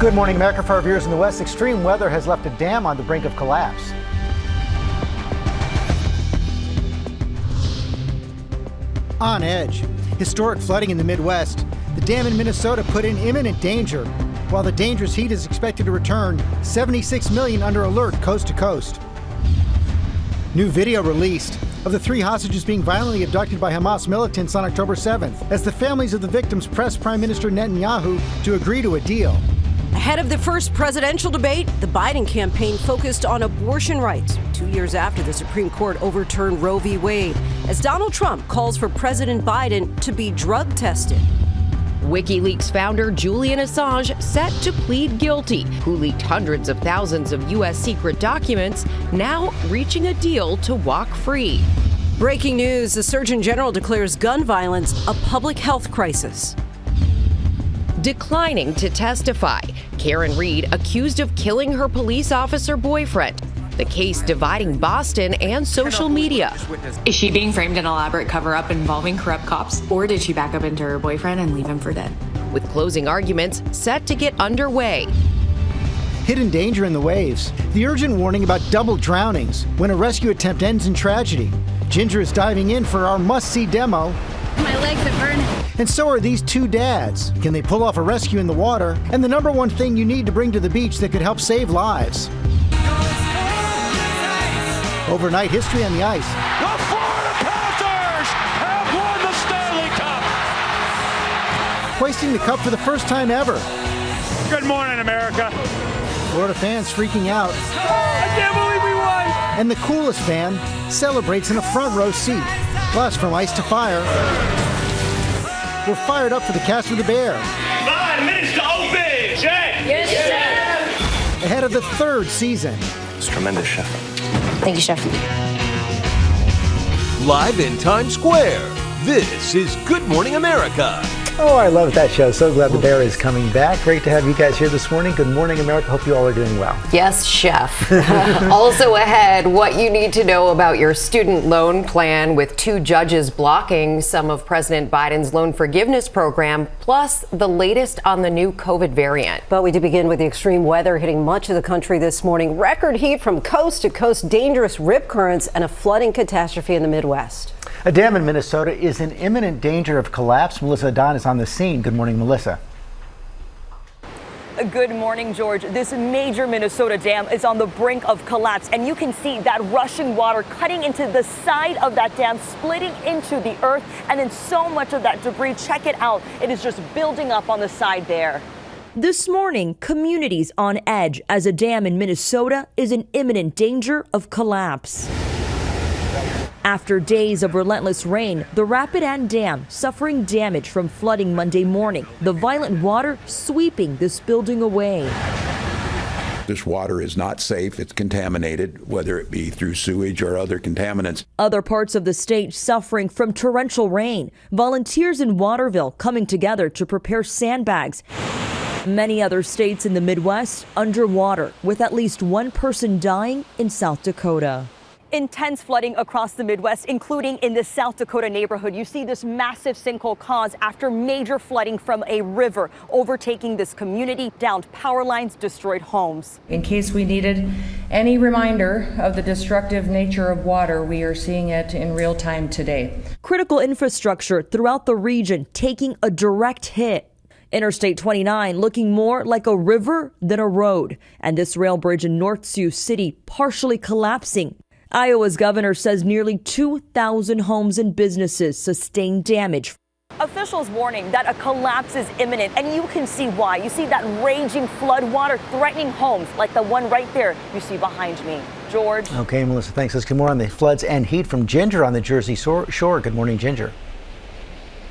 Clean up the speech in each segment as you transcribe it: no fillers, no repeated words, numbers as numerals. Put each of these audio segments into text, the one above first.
Good morning, America. For our viewers in the West, extreme weather has left a dam on the brink of collapse. On edge. Historic flooding in the Midwest. The dam in Minnesota put in imminent danger. While the dangerous heat is expected to return, 76 million under alert coast to coast. New video released of the 3 hostages being violently abducted by Hamas militants on October 7th, as the families of the victims press Prime Minister Netanyahu to agree to a deal. Ahead of the first presidential debate, the Biden campaign focused on abortion rights 2 years after the Supreme Court overturned Roe v. Wade, as Donald Trump calls for President Biden to be drug tested. Wikileaks founder Julian Assange set to plead guilty, who leaked hundreds of thousands of U.S. secret documents, now reaching a deal to walk free. Breaking news, the Surgeon General declares gun violence a public health crisis. Declining to testify, Karen Reed accused of killing her police officer boyfriend. The case dividing Boston and social media. Is she being framed in an elaborate cover-up involving corrupt cops, or did she back up into her boyfriend and leave him for dead? With closing arguments set to get underway. Hidden danger in the waves. The urgent warning about double drownings when a rescue attempt ends in tragedy. Ginger is diving in for our must-see demo. My legs are burning. And so are these 2 dads. Can they pull off a rescue in the water? And the number one thing you need to bring to the beach that could help save lives. Overnight history on the ice. The Florida Panthers have won the Stanley Cup. Hoisting the cup for the first time ever. Good morning, America. Florida fans freaking out. I can't believe we won. And the coolest fan celebrates in a front row seat. Plus, from ice to fire, we're fired up for the cast of The Bear. 5 minutes to open. Check. Yes, chef. Ahead of the 3rd season. It's tremendous, Chef. Thank you, chef. Live in Times Square, this is Good Morning America. Oh, I love that show. So glad The Bear is coming back. Great to have you guys here this morning. Good morning, America. Hope you all are doing well. Yes, chef. Also ahead, what you need to know about your student loan plan, with 2 judges blocking some of President Biden's loan forgiveness program, plus the latest on the new COVID variant. But we do begin with the extreme weather hitting much of the country this morning. Record heat from coast to coast, dangerous rip currents, and a flooding catastrophe in the Midwest. A dam in Minnesota is in imminent danger of collapse. Melissa Don is on the scene. Good morning, Melissa. Good morning, George. This major Minnesota dam is on the brink of collapse, and you can see that rushing water cutting into the side of that dam, splitting into the earth, and then so much of that debris, check it out, it is just building up on the side there. This morning, communities on edge as a dam in Minnesota is in imminent danger of collapse. After days of relentless rain, the Rapidan Dam suffering damage from flooding Monday morning, the violent water sweeping this building away. This water is not safe. It's contaminated, whether it be through sewage or other contaminants. Other parts of the state suffering from torrential rain. Volunteers in Waterville coming together to prepare sandbags. Many other states in the Midwest underwater, with at least 1 person dying in South Dakota. Intense flooding across the Midwest, including in the South Dakota neighborhood. You see this massive sinkhole caused after major flooding from a river overtaking this community, downed power lines, destroyed homes. In case we needed any reminder of the destructive nature of water, we are seeing it in real time today. Critical infrastructure throughout the region taking a direct hit. Interstate 29 looking more like a river than a road, and this rail bridge in North Sioux City partially collapsing. Iowa's governor says nearly 2,000 homes and businesses sustained damage. Officials warning that a collapse is imminent, and you can see why. You see that raging flood water threatening homes like the one right there you see behind me. George. Okay, Melissa, thanks. Let's get more on the floods and heat from Ginger on the Jersey Shore. Good morning, Ginger.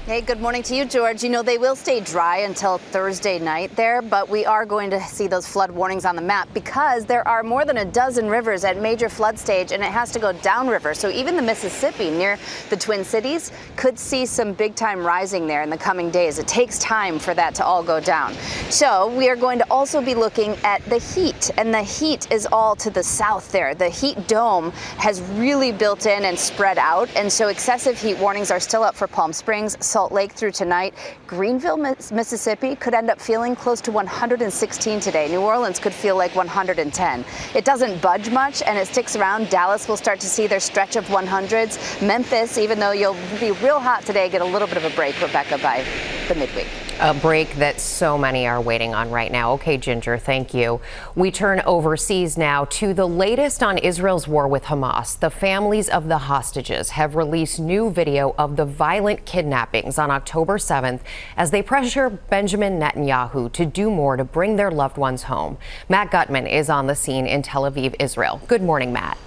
Hey, good morning to you, George. You know, they will stay dry until Thursday night there, but we are going to see those flood warnings on the map because there are more than a dozen rivers at major flood stage, and it has to go downriver. So even the Mississippi near the Twin Cities could see some big time rising there in the coming days. It takes time for that to all go down. So we are going to also be looking at the heat, and the heat is all to the south there. The heat dome has really built in and spread out, and so excessive heat warnings are still up for Palm Springs, Salt Lake through tonight. Greenville, Mississippi could end up feeling close to 116 today. New Orleans could feel like 110. It doesn't budge much and it sticks around. Dallas will start to see their stretch of 100s. Memphis, even though you'll be real hot today, get a little bit of a break, Rebecca, by the midweek. A break that so many are waiting on right now. Okay, Ginger, thank you. We turn overseas now to the latest on Israel's war with Hamas. The families of the hostages have released new video of the violent kidnappings on October 7th as they pressure Benjamin Netanyahu to do more to bring their loved ones home. Matt Gutman is on the scene in Tel Aviv, Israel. Good morning, Matt.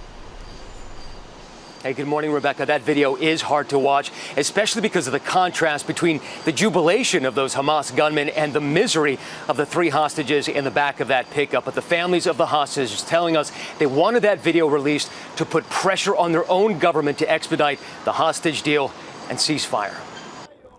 Hey, good morning, Rebecca. That video is hard to watch, especially because of the contrast between the jubilation of those Hamas gunmen and the misery of the 3 hostages in the back of that pickup. But the families of the hostages telling us they wanted that video released to put pressure on their own government to expedite the hostage deal and ceasefire.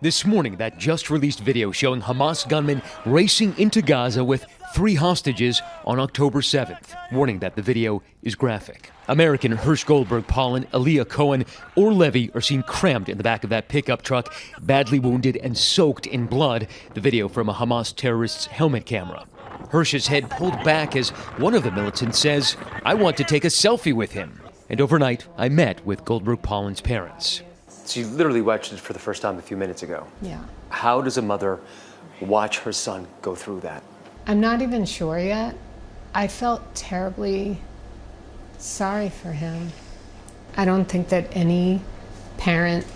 This morning, that just released video showing Hamas gunmen racing into Gaza with 3 hostages on October 7th, warning that the video is graphic. American Hirsch Goldberg, Pollen, Aaliyah Cohen, or Levy are seen crammed in the back of that pickup truck, badly wounded and soaked in blood, the video from a Hamas terrorist's helmet camera. Hirsch's head pulled back as one of the militants says, "I want to take a selfie with him." And overnight, I met with Goldberg Pollen's parents. So you literally watched it for the first time a few minutes ago. Yeah. How does a mother watch her son go through that? I'm not even sure yet. I felt terribly sorry for him. I don't think that any parent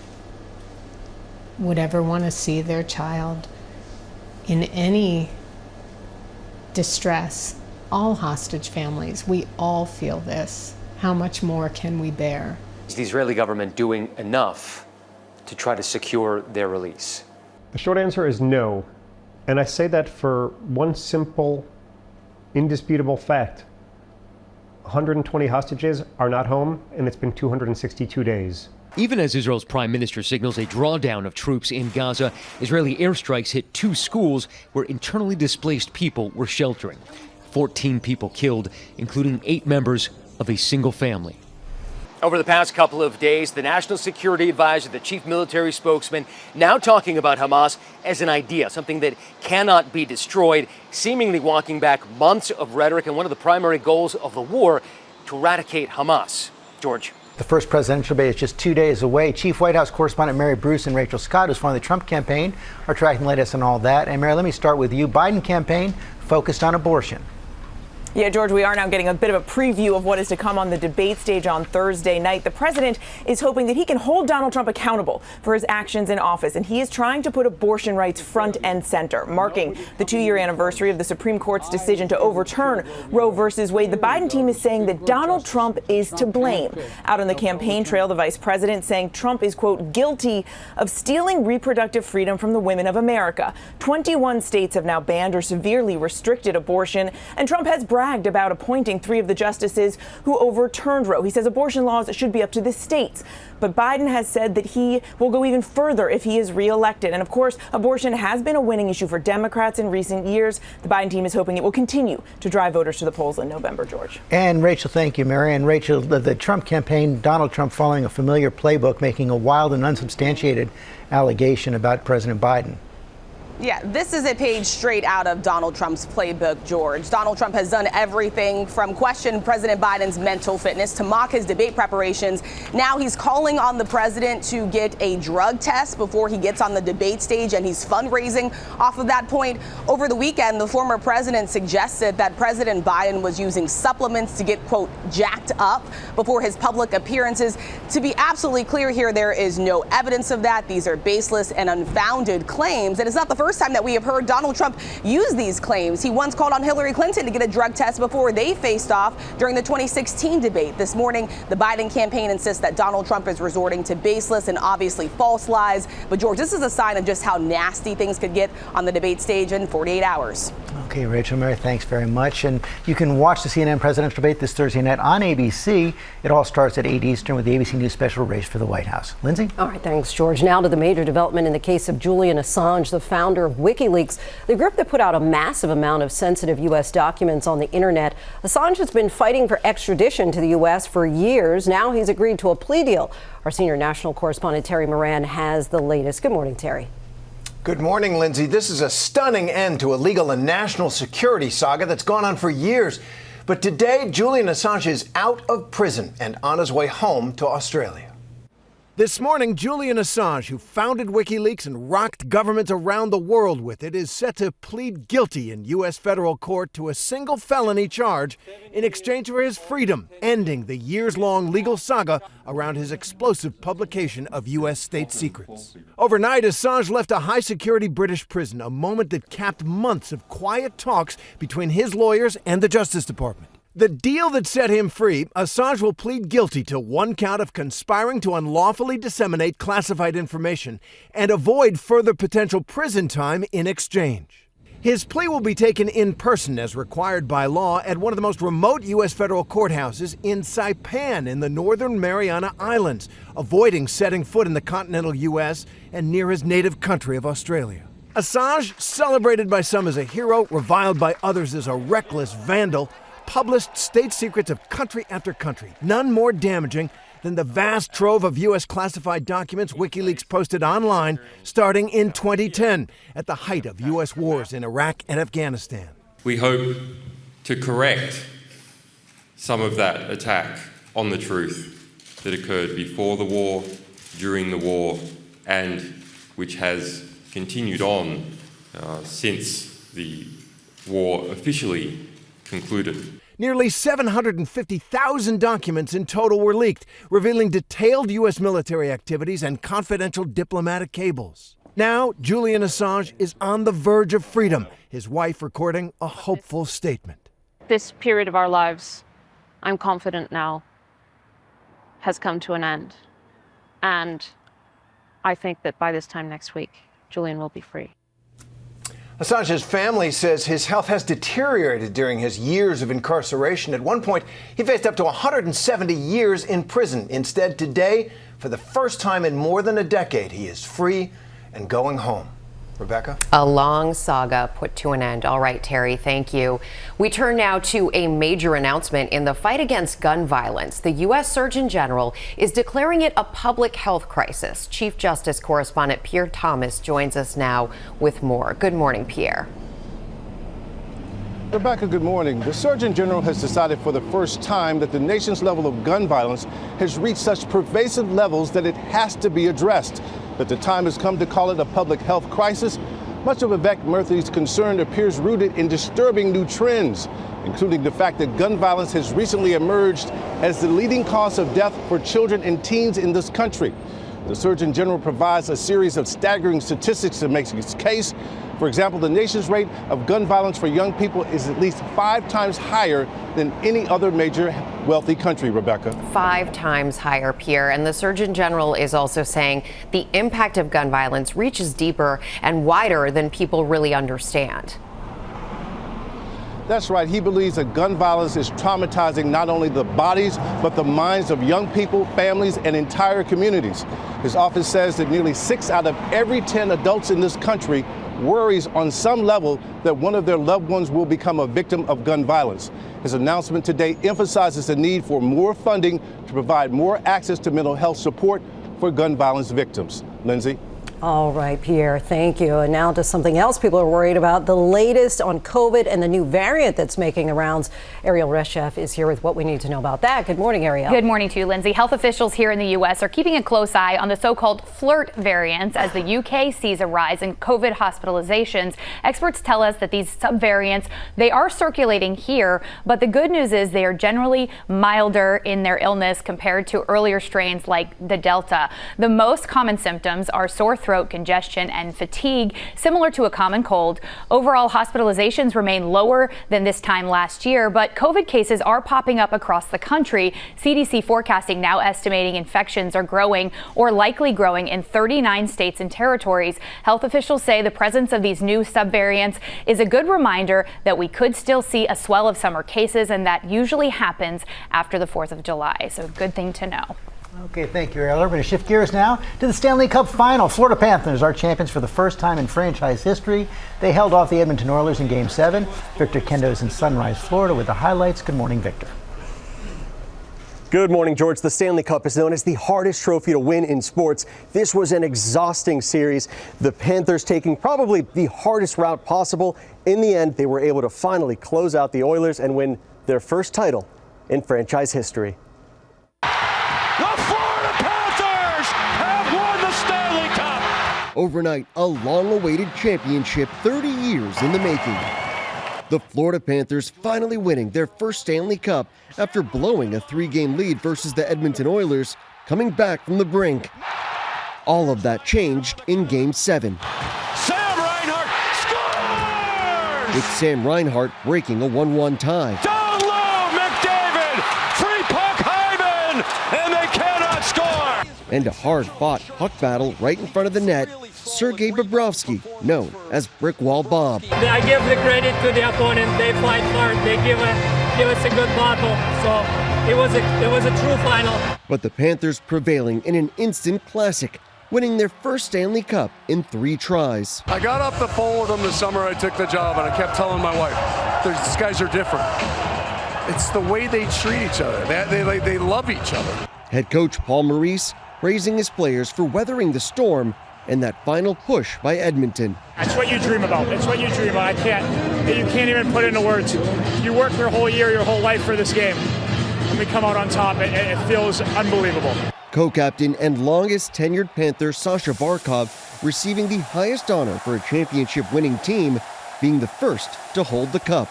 would ever want to see their child in any distress. All hostage families, we all feel this. How much more can we bear? Is the Israeli government doing enough to try to secure their release? The short answer is no. And I say that for one simple, indisputable fact. 120 hostages are not home, and it's been 262 days. Even as Israel's prime minister signals a drawdown of troops in Gaza, Israeli airstrikes hit 2 schools where internally displaced people were sheltering. 14 people killed, including 8 members of a single family. Over the past couple of days, the national security advisor, the chief military spokesman, now talking about Hamas as an idea, something that cannot be destroyed, seemingly walking back months of rhetoric and one of the primary goals of the war, to eradicate Hamas. George. The first presidential debate is just 2 days away. Chief White House correspondent Mary Bruce and Rachel Scott, who's following the Trump campaign, are tracking the latest on all that. And Mary, let me start with you. Biden campaign focused on abortion. Yeah, George, we are now getting a bit of a preview of what is to come on the debate stage on Thursday night. The president is hoping that he can hold Donald Trump accountable for his actions in office, and he is trying to put abortion rights front and center, marking the 2-year anniversary of the Supreme Court's decision to overturn Roe versus Wade. The Biden team is saying that Donald Trump is to blame. Out on the campaign trail, the vice president saying Trump is, quote, guilty of stealing reproductive freedom from the women of America. 21 states have now banned or severely restricted abortion, and Trump has bragged about appointing 3 of the justices who overturned Roe. He says abortion laws should be up to the states. But Biden has said that he will go even further if he is reelected. And of course, abortion has been a winning issue for Democrats in recent years. The Biden team is hoping it will continue to drive voters to the polls in November, George. And Rachel, thank you, Mary. And Rachel, the Trump campaign, Donald Trump following a familiar playbook, making a wild and unsubstantiated allegation about President Biden. Yeah, this is a page straight out of Donald Trump's playbook, George. Donald Trump has done everything from question President Biden's mental fitness to mock his debate preparations. Now he's calling on the president to get a drug test before he gets on the debate stage, and he's fundraising off of that point. Over the weekend, the former president suggested that President Biden was using supplements to get, quote, jacked up before his public appearances. To be absolutely clear here, there is no evidence of that. These are baseless and unfounded claims. And it's not the first time that we have heard Donald Trump use these claims. He once called on Hillary Clinton to get a drug test before they faced off during the 2016 debate. This morning, the Biden campaign insists that Donald Trump is resorting to baseless and obviously false lies. But George, this is a sign of just how nasty things could get on the debate stage in 48 hours. Okay, Rachel, Mary, thanks very much. And you can watch the CNN presidential debate this Thursday night on ABC. It all starts at 8 Eastern with the ABC News special Race for the White House. Lindsay? All right, thanks, George. Now to the major development in the case of Julian Assange, the founder founder of Wikileaks, the group that put out a massive amount of sensitive U.S. documents on the internet. Assange has been fighting for extradition to the U.S. for years. Now he's agreed to a plea deal. Our senior national correspondent Terry Moran has the latest. Good morning, Terry. Good morning, Lindsay. This is a stunning end to a legal and national security saga that's gone on for years. But today, Julian Assange is out of prison and on his way home to Australia. This morning, Julian Assange, who founded Wikileaks and rocked governments around the world with it, is set to plead guilty in U.S. federal court to a single felony charge in exchange for his freedom, ending the years-long legal saga around his explosive publication of U.S. state secrets. Overnight, Assange left a high-security British prison, a moment that capped months of quiet talks between his lawyers and the Justice Department. The deal that set him free, Assange will plead guilty to one count of conspiring to unlawfully disseminate classified information and avoid further potential prison time in exchange. His plea will be taken in person as required by law at one of the most remote U.S. federal courthouses in Saipan in the Northern Mariana Islands, avoiding setting foot in the continental U.S. and near his native country of Australia. Assange, celebrated by some as a hero, reviled by others as a reckless vandal, published state secrets of country after country, none more damaging than the vast trove of U.S. classified documents Wikileaks posted online starting in 2010, at the height of U.S. wars in Iraq and Afghanistan. We hope to correct some of that attack on the truth that occurred before the war, during the war, and which has continued on since the war officially concluded. Nearly 750,000 documents in total were leaked, revealing detailed U.S. military activities and confidential diplomatic cables. Now, Julian Assange is on the verge of freedom, his wife recording a hopeful statement. This period of our lives, I'm confident now, has come to an end. And I think that by this time next week, Julian will be free. Assange's family says his health has deteriorated during his years of incarceration. At one point, he faced up to 170 years in prison. Instead, today, for the first time in more than a decade, he is free and going home. Rebecca? A long saga put to an end. All right, Terry, thank you. We turn now to a major announcement in the fight against gun violence. The U.S. Surgeon General is declaring it a public health crisis. Chief Justice Correspondent Pierre Thomas joins us now with more. Good morning, Pierre. Rebecca, good morning. The Surgeon General has decided for the first time that the nation's level of gun violence has reached such pervasive levels that it has to be addressed. That the time has come to call it a public health crisis. Much of Vivek Murthy's concern appears rooted in disturbing new trends, including the fact that gun violence has recently emerged as the leading cause of death for children and teens in this country. The Surgeon General provides a series of staggering statistics that makes its case. For example, the nation's rate of gun violence for young people is at least 5 times higher than any other major wealthy country, Rebecca. 5 times higher, Pierre. And the Surgeon General is also saying the impact of gun violence reaches deeper and wider than people really understand. That's right. He believes that gun violence is traumatizing not only the bodies, but the minds of young people, families, and entire communities. His office says that nearly 6 out of every 10 adults in this country worries on some level that one of their loved ones will become a victim of gun violence. His announcement today emphasizes the need for more funding to provide more access to mental health support for gun violence victims. Lindsay? All right, Pierre, thank you. And now to something else people are worried about, the latest on COVID and the new variant that's making the rounds. Ariel Reshef is here with what we need to know about that. Good morning, Ariel. Good morning to you, Lindsay. Health officials here in the U.S. are keeping a close eye on the so-called flirt variants as the U.K. sees a rise in COVID hospitalizations. Experts tell us that these subvariants, they are circulating here, but the good news is they are generally milder in their illness compared to earlier strains like the Delta. The most common symptoms are sore throat, congestion, and fatigue, similar to a common cold. Overall, hospitalizations remain lower than this time last year, but COVID cases are popping up across the country. CDC forecasting now estimating infections are growing or likely growing in 39 states and territories. Health officials say the presence of these new subvariants is a good reminder that we could still see a swell of summer cases, and that usually happens after the 4th of July. So good thing to know. Okay, thank you, Ariel. We're going to shift gears now to the Stanley Cup Final. Florida Panthers are champions for the first time in franchise history. They held off the Edmonton Oilers in Game 7. Victor Kendo's in Sunrise, Florida with the highlights. Good morning, Victor. Good morning, George. The Stanley Cup is known as the hardest trophy to win in sports. This was an exhausting series. The Panthers taking probably the hardest route possible. In the end, they were able to finally close out the Oilers and win their first title in franchise history. Overnight, a long-awaited championship 30 years in the making. The Florida Panthers finally winning their first Stanley Cup after blowing a 3-game lead versus the Edmonton Oilers, coming back from the brink. All of that changed in Game 7. Sam Reinhart scores! With Sam Reinhart breaking a 1-1 tie. Down low, McDavid! Free puck, Hyman! And they cannot score! And a hard-fought puck battle right in front of the net. Sergei Bobrovsky, known as Brick Wall Bob. I give the credit to the opponent. They fight hard. They give us a good battle. So it was a true final. But the Panthers prevailing in an instant classic, winning their first Stanley Cup in 3 tries. I got off the phone with them the summer I took the job, and I kept telling my wife, these guys are different. It's the way they treat each other. They love each other. Head coach Paul Maurice praising his players for weathering the storm and that final push by Edmonton. That's what you dream about. It's what you dream about. You can't even put it into words. You work your whole year, your whole life for this game. And we come out on top. It feels unbelievable. Co-captain and longest tenured Panther Sasha Barkov receiving the highest honor for a championship-winning team, being the first to hold the cup.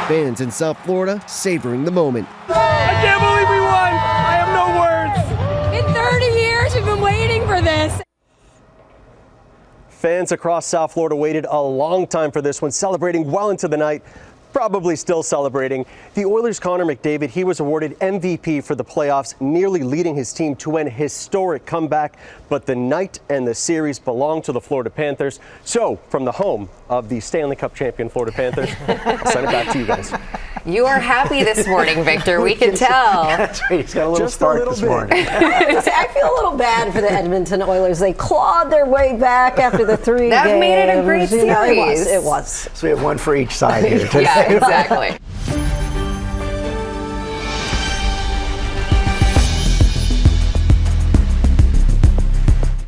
Fans in South Florida savoring the moment. I can't believe we won. I have no words. In 30 years, we've been waiting for this. Fans across South Florida waited a long time for this one, celebrating well into the night, probably still celebrating. The Oilers' Connor McDavid, he was awarded MVP for the playoffs, nearly leading his team to an historic comeback. But the night and the series belong to the Florida Panthers. So, from the home of the Stanley Cup champion Florida Panthers, I'll send it back to you guys. You are happy this morning, Victor. We can tell. That's right. He's got a little spark this morning. I feel a little bad for the Edmonton Oilers. They clawed their way back after the 3 games. That made it a great series. It was. So we have one for each side here today. Yeah, exactly.